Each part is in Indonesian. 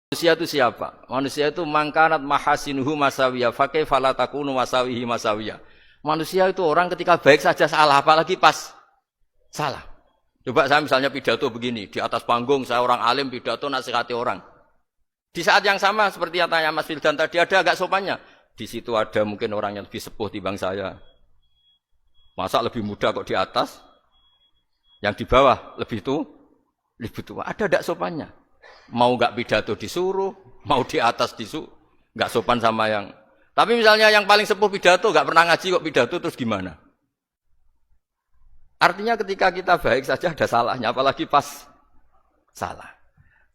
Manusia itu siapa? Manusia itu mangkanat mahasinuhu masawiyah, fakih falatakunu masawihi masawiyah. Manusia itu orang ketika baik saja salah, apalagi pas salah. Coba saya misalnya pidato begini, di atas panggung saya orang alim pidato nasihati orang. Di saat yang sama seperti yang tanya Mas Wildan tadi, ada agak sopannya. Di situ ada mungkin orang yang lebih sepuh timbang saya. Masa lebih muda kok di atas? Yang di bawah lebih tua. Ada agak sopannya. Mau enggak pidato disuruh, mau di atas disuruh, enggak sopan sama yang. Tapi misalnya yang paling sepuh pidato enggak pernah ngaji kok pidato terus gimana? Artinya ketika kita baik saja ada salahnya, apalagi pas salah.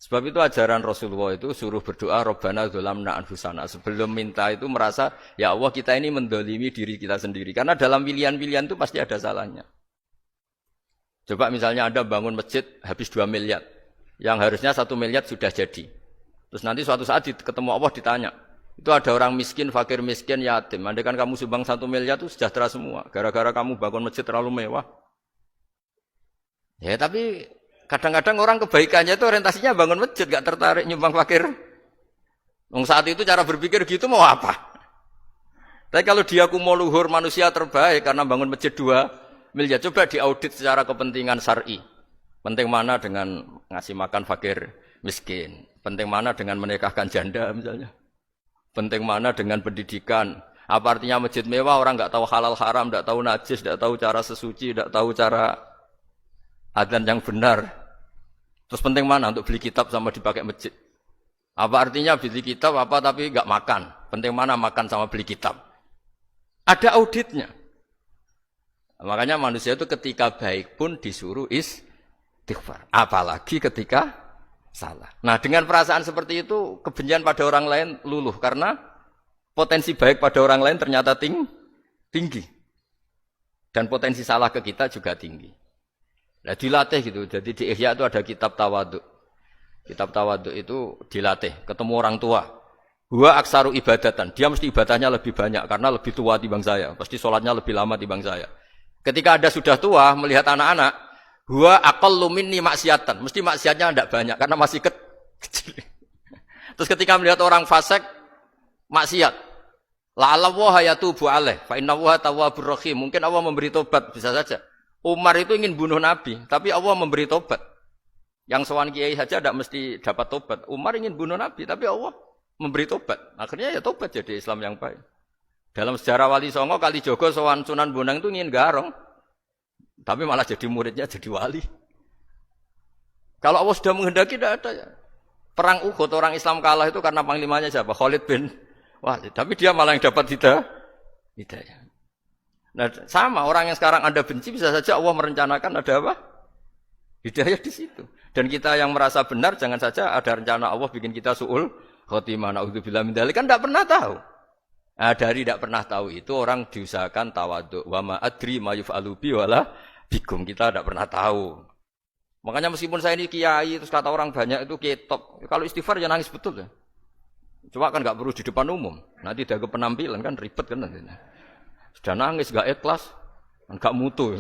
Sebab itu ajaran Rasulullah itu suruh berdoa Rabbana dzalamna anfusana. Sebelum minta itu merasa ya Allah kita ini mendolimi diri kita sendiri. Karena dalam pilihan-pilihan itu pasti ada salahnya. Coba misalnya Anda bangun masjid habis 2 miliar. Yang harusnya 1 miliar sudah jadi. Terus nanti suatu saat ketemu Allah ditanya. Itu ada orang miskin, fakir miskin, yatim. Andai kan kamu sumbang 1 miliar itu sejahtera semua. Gara-gara kamu bangun masjid terlalu mewah. Ya tapi kadang-kadang orang kebaikannya itu orientasinya bangun masjid. Gak tertarik nyumbang fakir. Saat itu cara berpikir gitu mau apa? Tapi kalau dia mau luhur manusia terbaik karena bangun masjid 2 miliar. Coba diaudit secara kepentingan syar'i. Penting mana dengan ngasih makan fakir miskin? Penting mana dengan menikahkan janda misalnya? Penting mana dengan pendidikan? Apa artinya masjid mewah orang enggak tahu halal haram, enggak tahu najis, enggak tahu cara sesuci, enggak tahu cara adzan yang benar. Terus penting mana untuk beli kitab sama dipakai masjid? Apa artinya beli kitab apa tapi enggak makan? Penting mana makan sama beli kitab? Ada auditnya. Makanya manusia itu ketika baik pun disuruh istighfar, apalagi ketika salah. Nah, dengan perasaan seperti itu, kebencian pada orang lain luluh karena potensi baik pada orang lain ternyata tinggi. Dan potensi salah ke kita juga tinggi. Nah, dilatih gitu. Jadi di Ihya itu ada kitab tawadhu. Kitab tawadhu itu dilatih, ketemu orang tua. Huwa aksaru ibadatan. Dia mesti ibadahnya lebih banyak karena lebih tua timbang saya. Pasti sholatnya lebih lama timbang saya. Ketika Anda sudah tua melihat anak-anak, huwa aqallu minni maksiatan. Mesti maksiatnya tidak banyak karena masih kecil. Terus ketika melihat orang fasik maksiat, la'allahu yatubu alaih fa innahu tawwabur rahim. Mungkin Allah memberi tobat, bisa saja. Umar itu ingin bunuh Nabi, tapi Allah memberi tobat. Yang sowan kiai saja tidak mesti dapat tobat. Umar ingin bunuh Nabi, tapi Allah memberi tobat. Akhirnya ya tobat jadi Islam yang baik. Dalam sejarah Wali Songo, Kalijogo sowan Sunan Bonang itu ingin garong. Tapi malah jadi muridnya jadi wali. Kalau Allah sudah menghendaki tidak ada ya. Perang Uhud orang Islam kalah itu karena panglimanya siapa? Khalid bin Walid. Tapi dia malah yang dapat hidayah. Nah, sama orang yang sekarang Anda benci bisa saja Allah merencanakan ada apa? Hidayah di situ. Dan kita yang merasa benar jangan saja ada rencana Allah bikin kita su'ul khotimah. Na'udzubillah min dzalik kan tidak pernah tahu. Nah, dari tidak pernah tahu itu orang diusahakan tawadhu. Wa ma adri ma yuf'alu bi wala bikum, kita tidak pernah tahu. Makanya meskipun saya ini kiai terus kata orang banyak itu ketop. Kalau istighfar ya nangis betul ya. Cuma kan enggak perlu di depan umum. Nanti ada penampilan kan ribet kan nanti. Sudah nangis enggak ikhlas, enggak mutu.